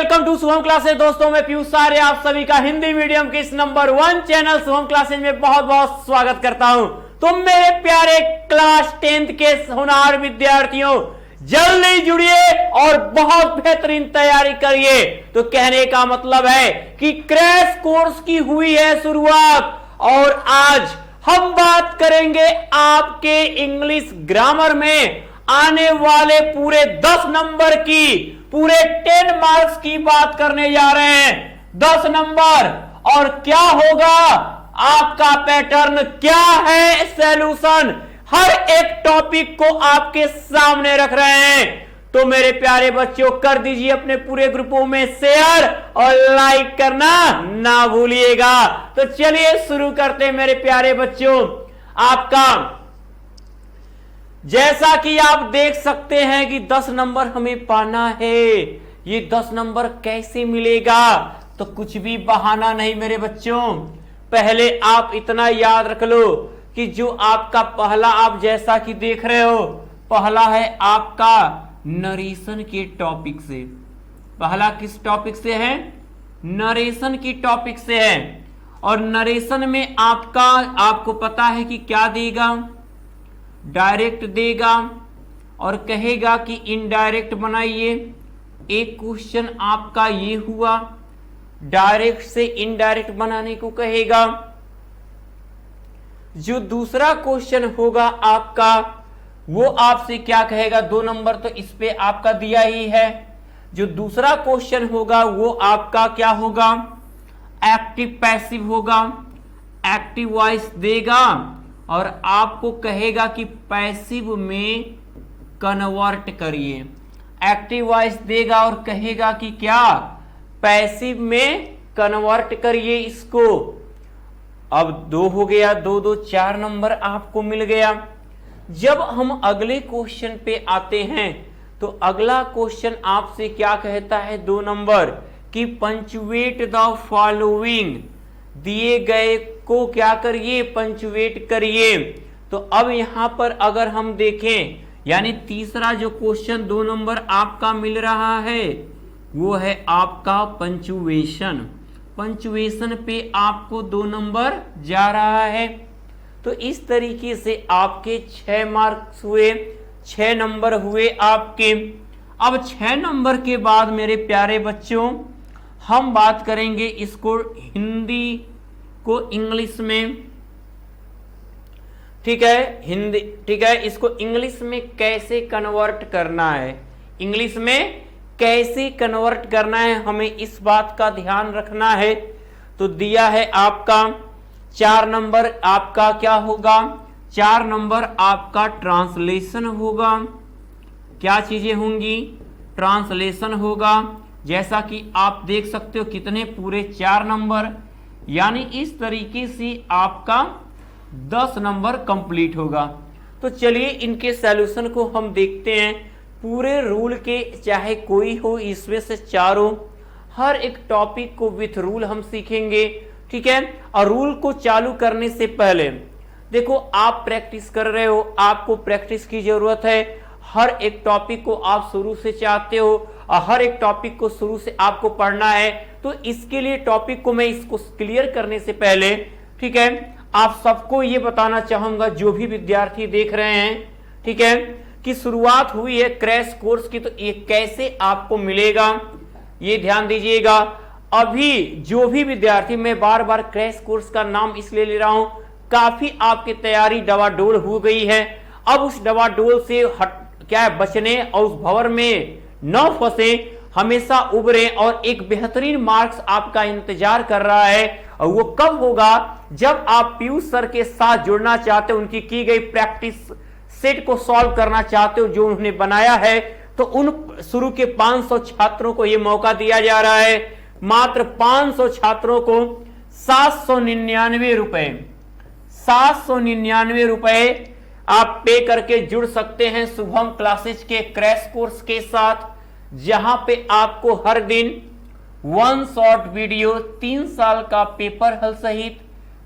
Welcome to Shubham classes. दोस्तों मैं पीयूष सारे आप सभी का हिंदी मीडियम के इस नंबर 1 चैनल शुभम क्लासेस में बहुत बहुत स्वागत करता हूं। तो मेरे प्यारे क्लास 10th के होनहार विद्यार्थियों, जल्दी जुड़िए और बहुत बेहतरीन तैयारी करिए। तो कहने का मतलब है कि क्रैश कोर्स की हुई है शुरुआत और आज हम बात करेंगे आपके इंग्लिश ग्रामर में आने वाले पूरे 10 नंबर की, पूरे 10 मार्क्स की बात करने जा रहे हैं। 10 नंबर और क्या होगा, आपका पैटर्न क्या है, सॉल्यूशन, हर एक टॉपिक को आपके सामने रख रहे हैं। तो मेरे प्यारे बच्चों, कर दीजिए अपने पूरे ग्रुपों में शेयर और लाइक करना ना भूलिएगा। तो चलिए शुरू करते हैं मेरे प्यारे बच्चों। आपका जैसा कि आप देख सकते हैं कि 10 नंबर हमें पाना है। ये 10 नंबर कैसे मिलेगा, तो कुछ भी बहाना नहीं मेरे बच्चों। पहले आप इतना याद रख लो कि जो आपका पहला, आप जैसा कि देख रहे हो, पहला है आपका नरेशन के टॉपिक से। पहला किस टॉपिक से है? नरेशन की टॉपिक से है। और नरेशन में आपको पता है कि क्या देगा, डायरेक्ट देगा और कहेगा कि इनडायरेक्ट बनाइए। एक क्वेश्चन आपका ये हुआ, डायरेक्ट से इनडायरेक्ट बनाने को कहेगा। जो दूसरा क्वेश्चन होगा आपका, वो आपसे क्या कहेगा, 2 नंबर तो इस पे आपका दिया ही है। जो दूसरा क्वेश्चन होगा वो आपका क्या होगा, एक्टिव पैसिव होगा। एक्टिव वॉइस देगा और आपको कहेगा कि पैसिव में कन्वर्ट करिए। एक्टिव वॉइस देगा और कहेगा कि क्या, पैसिव में कन्वर्ट करिए इसको। अब 2 हो गया, 2 2 4 नंबर आपको मिल गया। जब हम अगले क्वेश्चन पे आते हैं तो अगला क्वेश्चन आपसे क्या कहता है, 2 नंबर, कि पंचुएट द फॉलोइंग। दिए गए को क्या करिए, पंचुएट करिए। तो अब यहां पर अगर हम देखें, यानी तीसरा जो क्वेश्चन 2 नंबर आपका मिल रहा है वो है आपका पंचुएशन। पंचुएशन पे आपको 2 नंबर जा रहा है। तो इस तरीके से आपके 6 मार्क्स हुए, 6 नंबर हुए आपके। अब 6 नंबर के बाद मेरे प्यारे बच्चों हम बात करेंगे इसको हिंदी को इंग्लिश में। ठीक है, हिंदी, ठीक है, इसको इंग्लिश में कैसे कन्वर्ट करना है, इंग्लिश में कैसे कन्वर्ट करना है, हमें इस बात का ध्यान रखना है। तो दिया है आपका 4 नंबर आपका क्या होगा, 4 नंबर आपका ट्रांसलेशन होगा। क्या चीजें होंगी, ट्रांसलेशन होगा। जैसा कि आप देख सकते हो कितने, पूरे 4 नंबर, यानी इस तरीके से आपका 10 नंबर कंप्लीट होगा। तो चलिए इनके सॉल्यूशन को हम देखते हैं। पूरे रूल के, चाहे कोई हो, इसमें से चारों, हर एक टॉपिक को विथ रूल हम सीखेंगे। ठीक है, और रूल को चालू करने से पहले देखो, आप प्रैक्टिस कर रहे हो, आपको प्रैक्टिस की जरूरत है। हर एक टॉपिक को आप शुरू से चाहते हो और हर एक टॉपिक को शुरू से आपको पढ़ना है। तो इसके लिए टॉपिक को मैं इसको क्लियर करने से पहले, ठीक है, आप सबको ये बताना चाहूंगा, जो भी विद्यार्थी देख रहे हैं, ठीक है, कि शुरुआत हुई है क्रैश कोर्स की। तो ये कैसे आपको मिलेगा, ये ध्यान दीजिएगा। अभी जो भी विद्यार्थी, मैं बार बार क्रैश कोर्स का नाम इसलिए ले रहा हूं, काफी आपकी तैयारी डवाडोल हो गई है। अब उस डवाडोल से क्या बचने और उस भंवर में न फंसे, हमेशा उभरे और एक बेहतरीन मार्क्स आपका इंतजार कर रहा है। और वो कब होगा, जब आप पीयूष सर के साथ जुड़ना चाहते हो, उनकी की गई प्रैक्टिस सेट को सॉल्व करना चाहते हो जो उन्होंने बनाया है। तो उन शुरू के 500 छात्रों को यह मौका दिया जा रहा है। मात्र 500 छात्रों को 799 रुपए, 799 रुपए आप पे करके जुड़ सकते हैं शुभम क्लासेस के क्रैश कोर्स के साथ, जहां पे आपको हर दिन 1 शॉर्ट वीडियो, 3 साल का पेपर हल सहित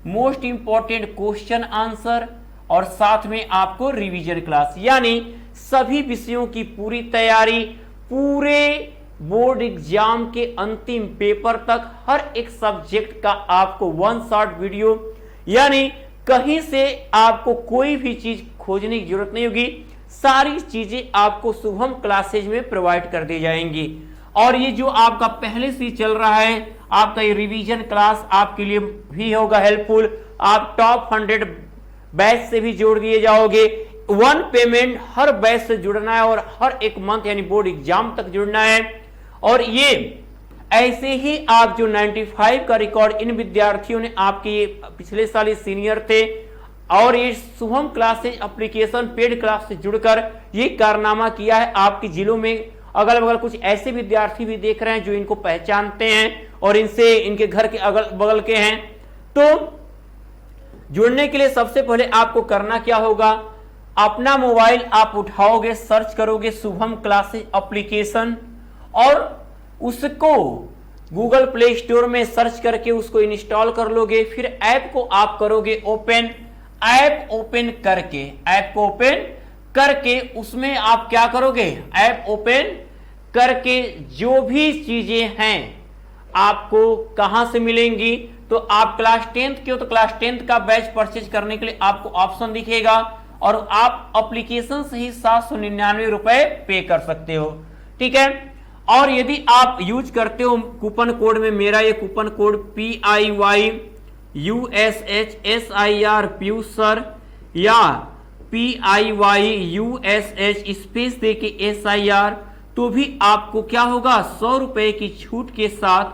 मोस्ट इंपॉर्टेंट क्वेश्चन आंसर और साथ में आपको रिवीजन क्लास, यानी सभी विषयों की पूरी तैयारी, पूरे बोर्ड एग्जाम के अंतिम पेपर तक हर एक सब्जेक्ट का आपको वन शॉट वीडियो, यानी कहीं से आपको कोई भी चीज खोजने की जरूरत नहीं होगी, सारी चीजें आपको शुभम क्लासेज में प्रोवाइड कर दी जाएंगी। और ये जो आपका पहले से चल रहा है आपका ये रिवीजन क्लास आपके लिए भी होगा हेल्पफुल। आप टॉप 100 बैच से भी जोड़ दिए जाओगे। 1 पेमेंट हर बैच से जुड़ना है और हर एक मंथ यानी बोर्ड एग्जाम तक जुड़ना है। और ये ऐसे ही आप जो 95 का रिकॉर्ड इन विद्यार्थियों ने आपके ये पिछले साल ये सीनियर थे और ये Shubham classes application paid class से जुड़कर ये कारनामा किया है। आपके जिलों में अगल बगल कुछ ऐसे विद्यार्थी भी देख रहे हैं जो इनको पहचानते हैं और इनसे इनके घर के अगल बगल के हैं। तो जुड़ने के लिए सबसे पहले आपको करना क्या होगा, अपना मोबाइल आप उठाओगे, सर्च करोगे शुभम क्लासेज एप्लीकेशन और उसको गूगल प्ले स्टोर में सर्च करके उसको इंस्टॉल कर लोगे। फिर ऐप को आप करोगे ओपन। ऐप को ओपन करके उसमें आप क्या करोगे, ऐप ओपन करके जो भी चीजें हैं आपको कहां से मिलेंगी, तो आप क्लास 10th के हो तो क्लास 10th का बैच परचेज करने के लिए आपको ऑप्शन दिखेगा और आप एप्लीकेशन से ही 799 रुपए पे कर सकते हो। ठीक है। और यदि आप यूज करते हो कूपन कोड में मेरा ये कूपन कोड PIYUSHSIR प्यूसर या PIYUSH स्पेस देके SIR, तो भी आपको क्या होगा 100 रुपए की छूट के साथ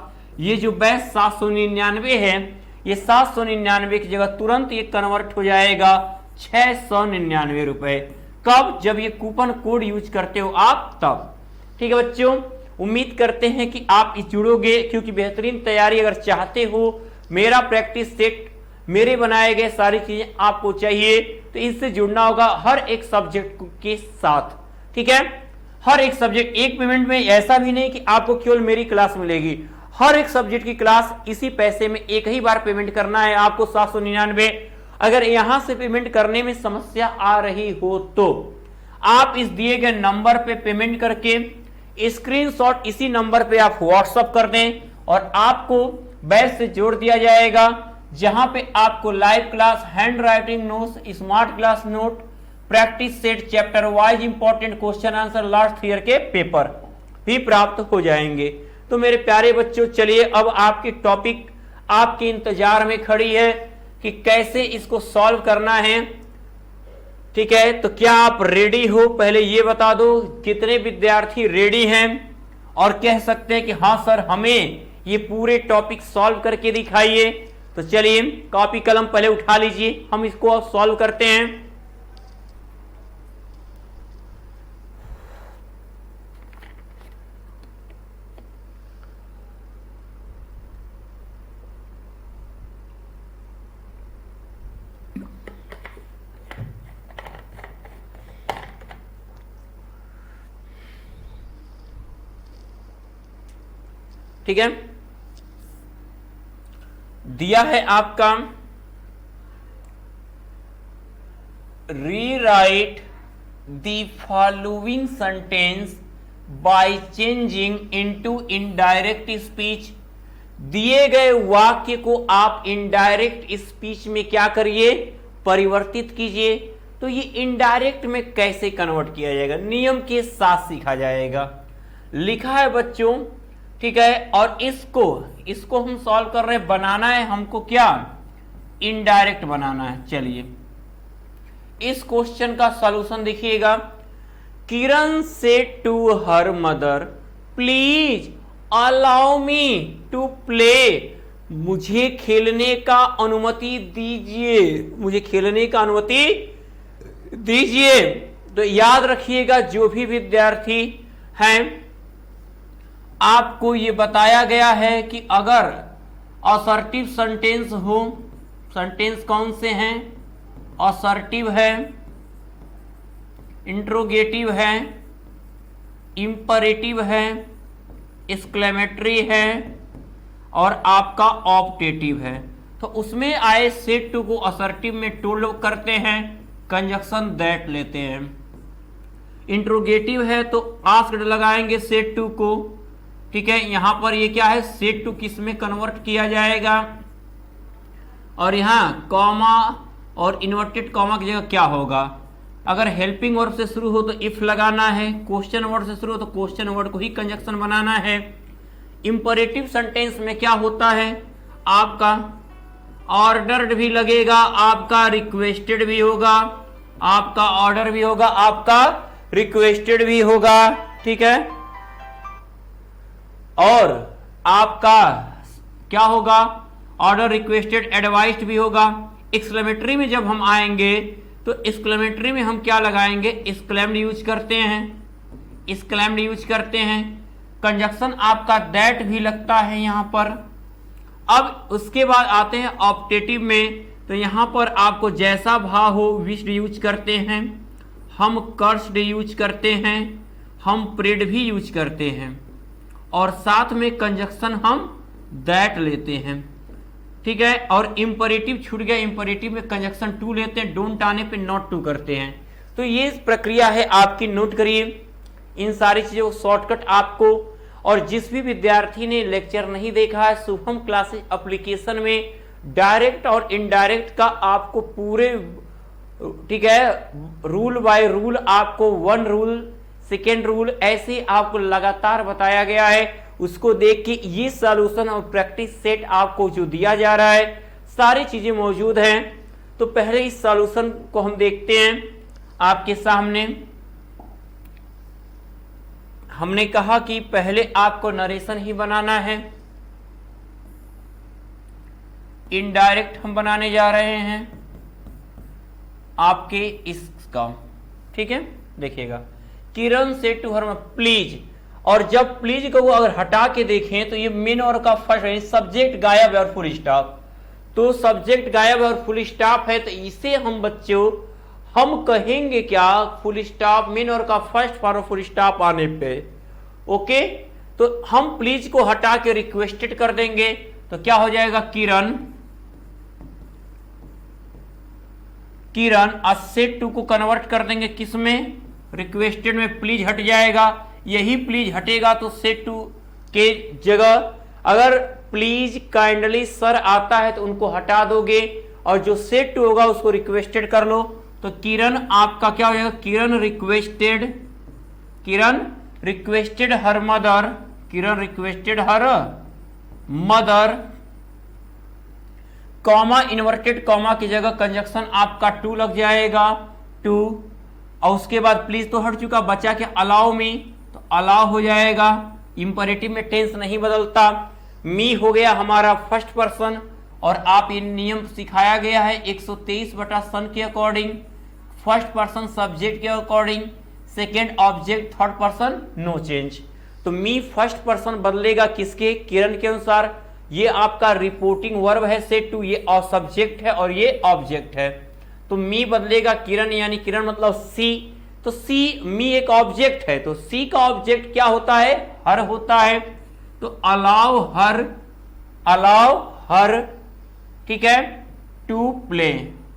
ये जो बैच 799 है, ये 799 की जगह तुरंत ये कन्वर्ट हो जाएगा 699 रुपए। कब, जब ये कूपन कोड यूज करते हो आप तब। ठीक है बच्चों, उम्मीद करते हैं कि आप इस जुड़ोगे, क्योंकि बेहतरीन तैयारी अगर चाहते हो, मेरा प्रैक्टिस सेट, मेरे बनाए गए सारी चीजें आपको चाहिए, तो इससे जुड़ना होगा हर एक सब्जेक्ट के साथ। ठीक है, हर एक सब्जेक्ट एक पेमेंट में, ऐसा भी नहीं कि आपको केवल मेरी क्लास मिलेगी, हर एक सब्जेक्ट की क्लास इसी पैसे में एक ही बार पेमेंट करना है आपको 799। अगर यहां से पेमेंट करने में समस्या आ रही हो तो आप इस दिए गए नंबर पे पेमेंट करके स्क्रीनशॉट इसी नंबर पे आप व्हाट्सएप कर दें और आपको बैच से जोड़ दिया जाएगा, जहां पे आपको live class, hand writing notes, smart class note, practice set, chapter wise important question answer, last year के पेपर भी प्राप्त हो जाएंगे। तो मेरे प्यारे बच्चों, चलिए अब आपकी टॉपिक आपके इंतजार में खड़ी है कि कैसे इसको सॉल्व करना है। ठीक है, तो क्या आप रेडी हो, पहले ये बता दो कितने विद्यार्थी रेडी हैं और कह सकते हैं कि हाँ सर हमें ये पूरे टॉपिक सॉल्व करके दिखाइए। तो चलिए कॉपी कलम पहले उठा लीजिए, हम इसको अब सॉल्व करते हैं। ठीक है, दिया है आपका rewrite the following sentence by changing into indirect speech. दिए गए वाक्य को आप इनडायरेक्ट स्पीच में क्या करिए, परिवर्तित कीजिए। तो ये इनडायरेक्ट में कैसे कन्वर्ट किया जाएगा, नियम के साथ सीखा जाएगा। लिखा है बच्चों, ठीक है, और इसको हम सॉल्व कर रहे हैं, बनाना है हमको क्या, इनडायरेक्ट बनाना है। चलिए इस क्वेश्चन का सॉल्यूशन देखिएगा। Kiran said to her mother, please allow me to play, मुझे खेलने का अनुमति दीजिए, मुझे खेलने का अनुमति दीजिए। तो याद रखिएगा जो भी विद्यार्थी हैं, आपको ये बताया गया है कि अगर असर्टिव सेंटेंस हो, सेंटेंस कौन से हैं, असर्टिव है, इंट्रोगेटिव है, इंपरेटिव है, एक्सक्लेमेटरी है और आपका ऑप्टेटिव है। तो उसमें आए सेड टू को असर्टिव में टू लोग करते हैं, कंजक्शन दैट लेते हैं। इंट्रोगेटिव है तो आस्क्ड लगाएंगे सेड टू को, ठीक है, यहां पर ये क्या है, सेट टू किस में कन्वर्ट किया जाएगा, और यहां कॉमा और इन्वर्टेड कॉमा की जगह क्या होगा। अगर हेल्पिंग वर्ब से शुरू हो तो इफ लगाना है, क्वेश्चन वर्ड से शुरू हो तो क्वेश्चन वर्ड को ही कंजक्शन बनाना है। इंपरेटिव सेंटेंस में क्या होता है, आपका ऑर्डर्ड भी लगेगा, आपका रिक्वेस्टेड भी होगा, आपका ऑर्डर भी होगा, आपका रिक्वेस्टेड भी होगा, ठीक है, और आपका क्या होगा, ऑर्डर, रिक्वेस्टेड, एडवाइस्ड भी होगा। एक्सक्लेमेटरी में जब हम आएंगे तो एक्सक्लेमेटरी में हम क्या लगाएंगे, एक्सक्लेम्ड यूज करते हैं, एक्सक्लेम्ड यूज करते हैं। कंजक्शन आपका दैट भी लगता है यहां पर। अब उसके बाद आते हैं ऑप्टेटिव में, तो यहां पर आपको जैसा भाव हो विश्ड यूज करते हैं, हम कर्स्ड यूज करते हैं, हम प्रेड भी यूज करते हैं, और साथ में कंजक्शन हम दैट लेते हैं, ठीक है। और इंपरेटिव छूट गया, इंपरेटिव में कंजक्शन टू लेते हैं, डोंट आने पे नॉट टू करते हैं। तो ये प्रक्रिया है आपकी, नोट करिए इन सारी चीजों को शॉर्टकट आपको। और जिस भी विद्यार्थी ने लेक्चर नहीं देखा है, शुभम क्लासेस एप्लीकेशन में डायरेक्ट और इनडायरेक्ट का आपको पूरे, ठीक है, रूल बाय रूल आपको, वन रूल सेकेंड रूल ऐसे आपको लगातार बताया गया है। उसको देख के ये सॉल्यूशन और प्रैक्टिस सेट आपको जो दिया जा रहा है, सारी चीजें मौजूद हैं। तो पहले इस सॉल्यूशन को हम देखते हैं आपके सामने। हमने कहा कि पहले आपको नरेशन ही बनाना है, इनडायरेक्ट हम बनाने जा रहे हैं आपके इसका, ठीक है। देखिएगा, Kiran said to her please, और जब प्लीज को अगर हटा के देखें तो ये मेन और का फर्स्ट सब्जेक्ट गायब है और फुल स्टॉप, तो सब्जेक्ट गायब है और फुल स्टॉप है, तो इसे हम बच्चों हम कहेंगे क्या, फुल स्टॉप, मेन और का फर्स्ट फॉर फुल स्टॉप आने पे, ओके। तो हम प्लीज को हटा के रिक्वेस्टेड कर देंगे, तो क्या हो जाएगा, किरण, किरण सेड टू को कन्वर्ट कर देंगे किस में, रिक्वेस्टेड में, प्लीज हट जाएगा, यही प्लीज हटेगा तो सेड टू के जगह अगर प्लीज काइंडली सर आता है तो उनको हटा दोगे, और जो सेड टू होगा उसको रिक्वेस्टेड कर लो। तो किरण आपका क्या हो जाएगा, Kiran requested, Kiran requested her mother, Kiran requested her mother, comma inverted comma की जगह कंजक्शन आपका टू लग जाएगा, टू, और उसके बाद प्लीज तो हट चुका, बचा के अलाउ में, तो अलाउ हो जाएगा। इंपरेटिव में टेंस नहीं बदलता। मी हो गया हमारा फर्स्ट पर्सन, और आप ये नियम सिखाया गया है 123/सन के अकॉर्डिंग, फर्स्ट पर्सन सब्जेक्ट के according, second object, third person no change. तो मी फर्स्ट पर्सन बदलेगा किसके, किरण के अनुसार। ये आपका रिपोर्टिंग वर्ब है सेड टू, ये सब्जेक्ट है और ये ऑब्जेक्ट है, तो मी बदलेगा किरण, यानी किरण मतलब सी, तो सी, मी एक ऑब्जेक्ट है, तो सी का ऑब्जेक्ट क्या होता है, हर होता है, तो अलाउ हर, ठीक है, टू प्ले,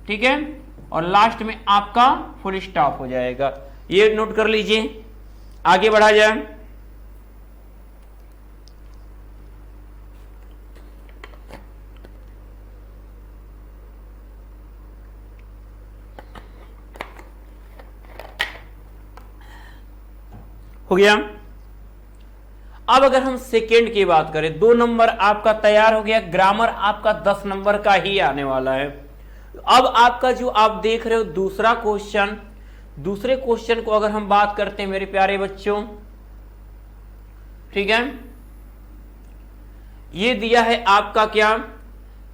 ठीक है, और लास्ट में आपका फुल स्टॉप हो जाएगा। ये नोट कर लीजिए, आगे बढ़ा जाए। हो गया। अब अगर हम सेकेंड की बात करें, 2 नंबर आपका तैयार हो गया, ग्रामर आपका 10 नंबर का ही आने वाला है। अब आपका जो आप देख रहे हो दूसरा क्वेश्चन, दूसरे क्वेश्चन को अगर हम बात करते हैं मेरे प्यारे बच्चों, ठीक है, ये दिया है आपका क्या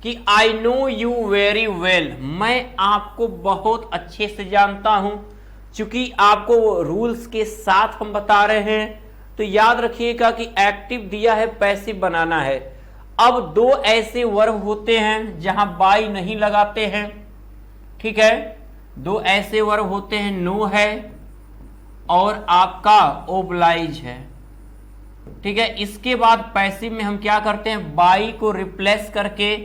कि I know you very well, मैं आपको बहुत अच्छे से जानता हूं। चूंकि आपको रूल्स के साथ हम बता रहे हैं, तो याद रखिएगा कि एक्टिव दिया है, पैसिव बनाना है। अब 2 ऐसे वर्ब होते हैं जहां बाई नहीं लगाते हैं, ठीक है, 2 ऐसे वर्ब होते हैं, नो है और आपका ओब्लाइज है, ठीक है। इसके बाद पैसिव में हम क्या करते हैं, बाई को रिप्लेस करके,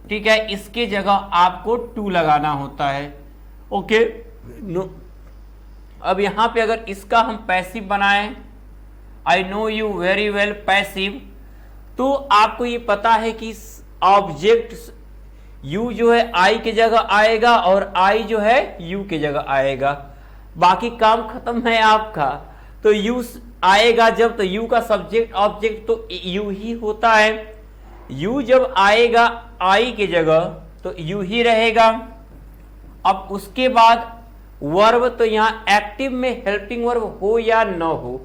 ठीक है, इसके जगह आपको टू लगाना होता है, ओके। अब यहां पे अगर इसका हम पैसिव बनाएं I know you very well passive. तो आपको ये पता है कि ऑब्जेक्ट यू जो है आई की जगह आएगा और आई जो है यू की जगह आएगा, बाकी काम खत्म है आपका। तो यू आएगा जब, तो यू का सब्जेक्ट ऑब्जेक्ट तो यू ही होता है। यू जब आएगा आई की जगह तो यू ही रहेगा। अब उसके बाद वर्ब, तो यहां एक्टिव में हेल्पिंग वर्ब हो या न हो,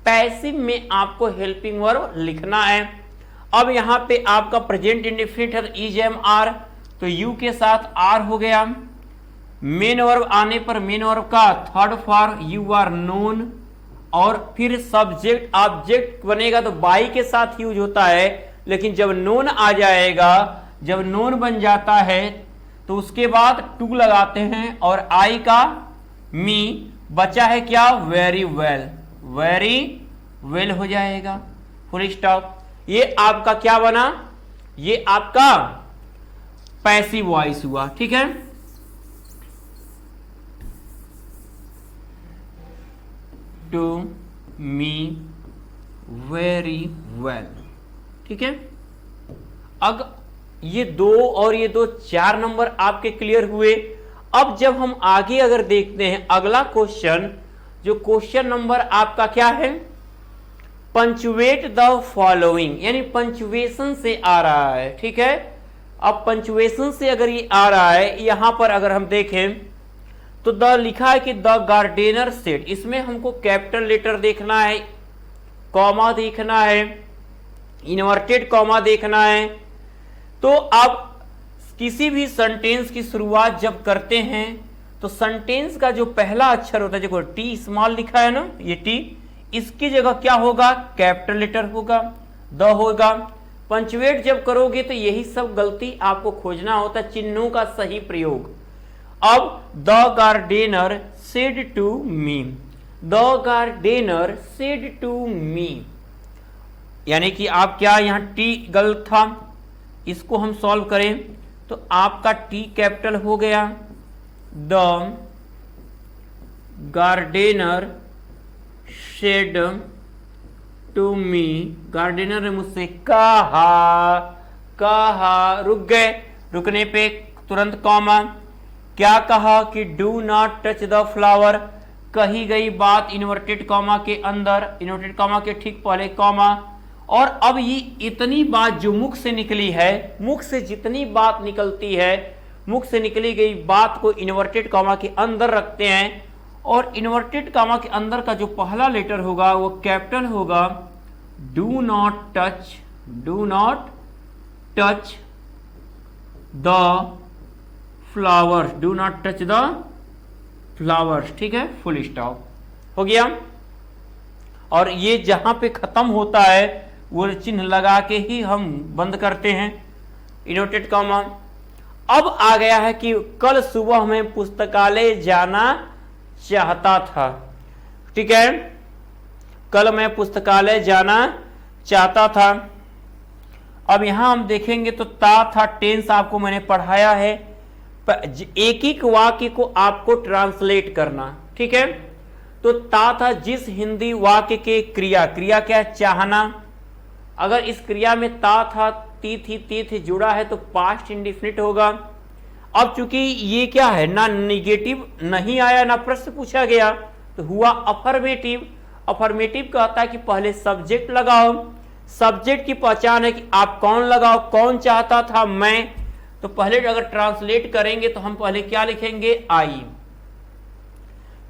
पैसिव में आपको हेल्पिंग वर्ब लिखना है। अब यहां पे आपका प्रेजेंट इंडेफिनिट है इज एम आर, तो यू के साथ आर हो गया। मेन वर्ब आने पर मेन वर्ब का third form you are known, और फिर सब्जेक्ट ऑब्जेक्ट बनेगा तो बाई के साथ यूज होता है, लेकिन जब नोन आ जाएगा, जब नोन बन जाता है तो उसके बाद टू लगाते हैं और आई का मी, बचा है क्या वेरी वेल, वेरी वेल हो जाएगा, फुल स्टॉप। ये आपका क्या बना, ये आपका पैसिव वॉइस हुआ। ठीक है, टू मी वेरी वेल। ठीक है, अब ये दो और ये दो, 4 नंबर आपके क्लियर हुए। अब जब हम आगे अगर देखते हैं अगला क्वेश्चन, जो क्वेश्चन नंबर आपका क्या है, पंचुएट द फॉलोइंग, यानी पंचुएशन से आ रहा है। ठीक है, अब पंचुएशन से अगर ये आ रहा है, यहां पर अगर हम देखें तो द लिखा है कि द गार्डनर सेड, इसमें हमको कैपिटल लेटर देखना है, कॉमा देखना है, इन्वर्टेड कॉमा देखना है। तो आप किसी भी सेंटेंस की शुरुआत जब करते हैं तो सेंटेंस का जो पहला अक्षर होता है, देखो टी स्मॉल लिखा है ना, ये टी, इसकी जगह क्या होगा, कैपिटल लेटर होगा, द होगा। पंचुएट जब करोगे तो यही सब गलती आपको खोजना होता है, चिन्हों का सही प्रयोग। अब the gardener said to me, the gardener said to me, यानी कि आप क्या, यहां टी गलत था, इसको हम सॉल्व करें तो आपका टी कैपिटल हो गया। The gardener said to me, gardener ने मुझसे कहा, रुक गए, रुकने पे तुरंत कॉमा, क्या कहा कि do not touch the flower, कही गई बात इन्वर्टेड कॉमा के अंदर, इन्वर्टेड कॉमा के ठीक पहले कॉमा। और अब ये इतनी बात जो मुख से निकली है, मुख से जितनी बात निकलती है, मुख से निकली गई बात को इन्वर्टेड कॉमा के अंदर रखते हैं, और इन्वर्टेड कॉमा के अंदर का जो पहला लेटर होगा वो कैपिटल होगा। Do not touch, do not touch the flowers, do not touch the flowers. ठीक है, फुल स्टॉप हो गया। और ये जहां पे खत्म होता है वो चिन्ह लगा के ही हम बंद करते हैं, इनोटेड कॉमा। अब आ गया है कि कल सुबह मैं पुस्तकालय जाना चाहता था। ठीक है, कल मैं पुस्तकालय जाना चाहता था। अब यहां हम देखेंगे तो था टेंस आपको मैंने पढ़ाया है, एक एक वाक्य को आपको ट्रांसलेट करना। ठीक है, तो था जिस हिंदी वाक्य के क्रिया, क्रिया क्या है, चाहना, अगर इस क्रिया में था ती थी जुड़ा है तो पास्ट इंडिफिनिट होगा। अब चूंकि ये क्या है, ना निगेटिव नहीं आया ना प्रश्न पूछा गया, तो हुआ अफर्मेटिव। अफर्मेटिव कहता है कि पहले सब्जेक्ट लगाओ, सब्जेक्ट की पहचान है कि आप कौन लगाओ, कौन चाहता था, मैं। तो पहले अगर ट्रांसलेट करेंगे तो हम पहले क्या लिखेंगे, आई।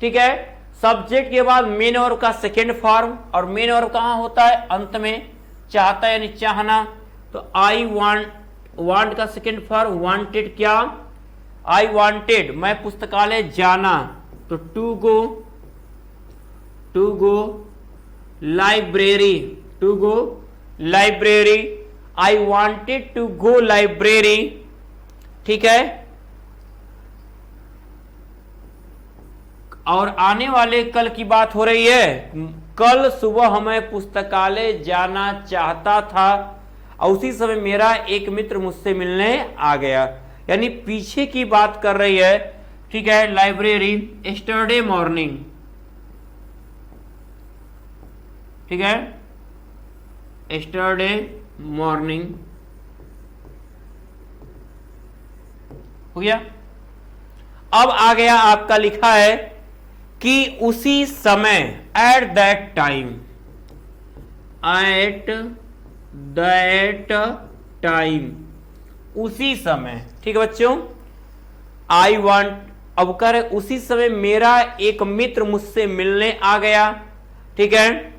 ठीक है, सब्जेक्ट के बाद मेन वर्ब का सेकेंड फॉर्म, और मेन वर्ब कहां होता है, अंत में, चाहता यानी चाहना। तो आई वांट का सेकेंड फॉर्म वांटेड, क्या, आई वांटेड, मैं पुस्तकालय जाना, तो to go library, to go library, I wanted to go library. ठीक है, और आने वाले कल की बात हो रही है, कल सुबह मैं पुस्तकालय जाना चाहता था और उसी समय मेरा एक मित्र मुझसे मिलने आ गया, यानी पीछे की बात कर रही है। ठीक है, लाइब्रेरी, यस्टरडे मॉर्निंग, ठीक है, यस्टरडे मॉर्निंग हो गया। अब आ गया आपका लिखा है कि उसी समय, at that time, at that time, उसी समय, ठीक है बच्चों। आई वांट, अब कर उसी समय मेरा एक मित्र मुझसे मिलने आ गया, ठीक है।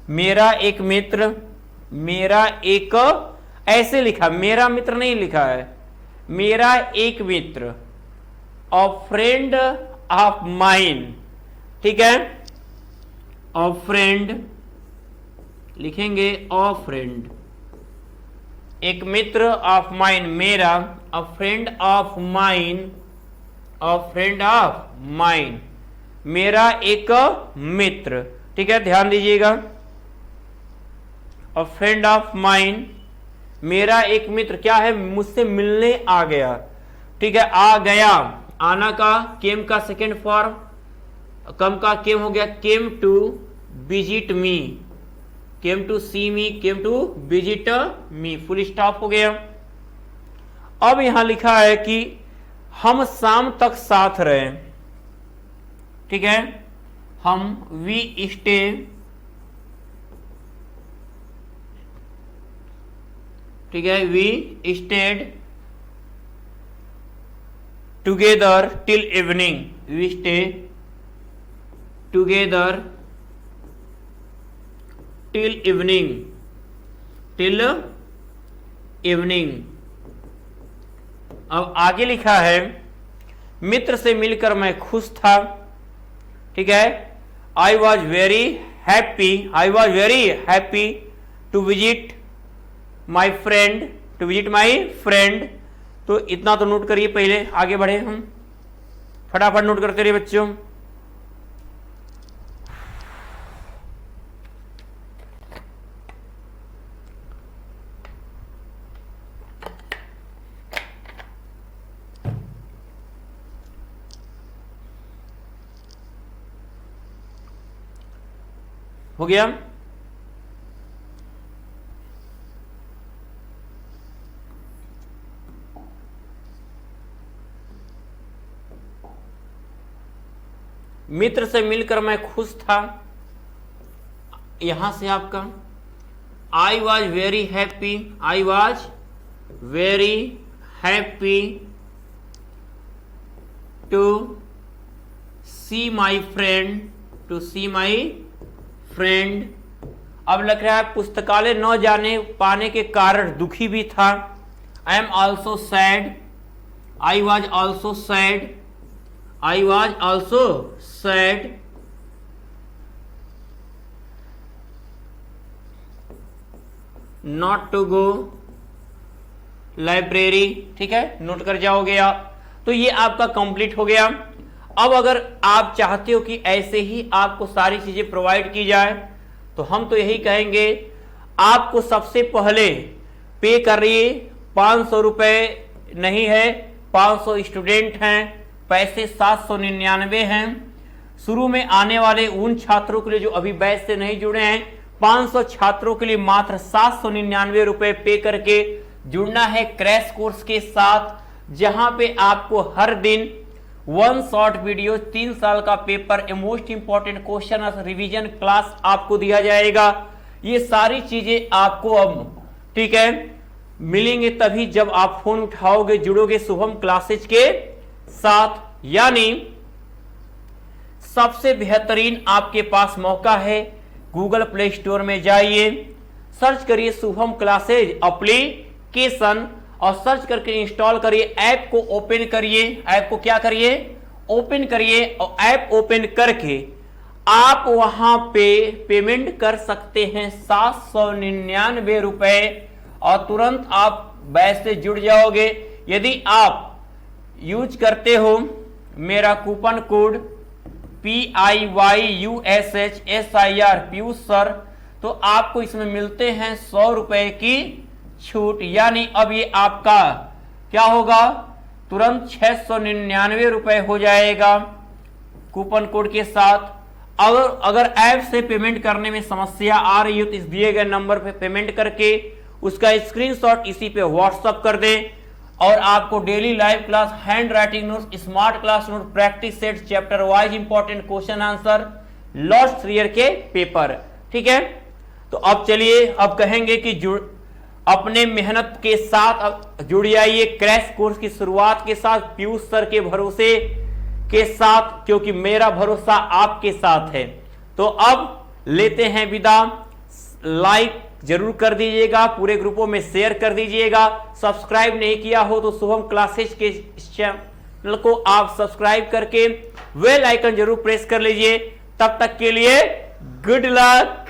मेरा एक मित्र, मेरा एक, ऐसे लिखा, मेरा मित्र नहीं लिखा है, मेरा एक मित्र, अ फ्रेंड ऑफ माइन, ठीक है, अ फ्रेंड लिखेंगे, अ फ्रेंड, एक मित्र ऑफ माइन, मेरा, अ friend of mine, a friend of mine, मेरा एक मित्र, ठीक है, ध्यान दीजिएगा, अ फ्रेंड ऑफ माइन, मेरा एक मित्र क्या है, मुझसे मिलने आ गया, ठीक है। आ गया, आना का केम का सेकेंड फॉर्म, कम का केम हो गया, came to visit me, came to see me, came to visit me, full stop हो गया। अब यहां लिखा है कि हम शाम तक साथ रहे, ठीक है, हम, वी स्टे, ठीक है, we stayed together till evening, we stay together till evening, till evening. अब आगे लिखा है, मित्र से मिलकर मैं खुश था, ठीक है, I was very happy, I was very happy to visit my friend, to visit my friend. तो इतना तो नोट करिए, पहले आगे बढ़े हम, फटाफट नोट करते रहिए बच्चों। हो गया। मित्र से मिलकर मैं खुश था, यहां से आपका I was very happy, I was very happy to see my friend, to see my friend. अब लग रहा है पुस्तकालय न जाने पाने के कारण दुखी भी था, I am also sad, I was also sad, I was also sad not to go library, ठीक है, नोट कर जाओगे आप। तो ये आपका कंप्लीट हो गया। अब अगर आप चाहते हो कि ऐसे ही आपको सारी चीजें प्रोवाइड की जाए, तो हम तो यही कहेंगे, आपको सबसे पहले पे करिए, 500 रुपए नहीं है, 500 स्टूडेंट हैं, पैसे 799 हैं। शुरू में आने वाले उन छात्रों के लिए जो अभी बैच से नहीं जुड़े हैं, 500 छात्रों के लिए मात्र 799 रुपए पे करके जुड़ना है क्रैश कोर्स के साथ, जहां पे आपको हर दिन 1 शॉर्ट वीडियो, 3 साल का paper, most important question revision class आपको दिया जाएगा। ये सारी चीजें आपको अब, ठीक है, मिलेंगे तभी जब आप फोन उठाओगे, जुड़ोगे शुभम क्लासेज के साथ। यानी सबसे बेहतरीन आपके पास मौका है, गूगल प्ले स्टोर में जाइए, सर्च करिए शुभम क्लासेज एप्लीकेशन और सर्च करके इंस्टॉल करिए, ऐप को ओपन करिए, ऐप को क्या करिए, ओपन करिए, और ऐप ओपन करके आप वहां पे पेमेंट कर सकते हैं 799 रुपए और तुरंत आप बैच से जुड़ जाओगे। यदि आप यूज करते हो मेरा coupon code PIYUSHSIR Piyush sir, तो आपको इसमें मिलते हैं 100 रुपए की छूट। यानी अब ये आपका क्या होगा, तुरंत 699 रुपए हो जाएगा कूपन कोड के साथ। अगर ऐप से पेमेंट करने में समस्या आ रही हो तो इस दिए गए नंबर पे पेमेंट करके उसका स्क्रीनशॉट इसी पे व्हाट्सएप कर दें और आपको daily live class, hand writing notes, smart class note, practice set, chapter wise important question answer, last year के पेपर, ठीक है। तो अब चलिए अब कहेंगे कि अपने मेहनत के साथ जुड़ जाइए क्रैश कोर्स की शुरुआत के साथ पीयूष सर के भरोसे के साथ, क्योंकि मेरा भरोसा आपके साथ है। तो अब लेते हैं विदा। लाइक जरूर कर दीजिएगा, पूरे ग्रुपों में शेयर कर दीजिएगा, सब्सक्राइब नहीं किया हो तो शुभम क्लासेस के चैनल को आप सब्सक्राइब करके बेल आइकन जरूर प्रेस कर लीजिए। तब तक के लिए गुड लक।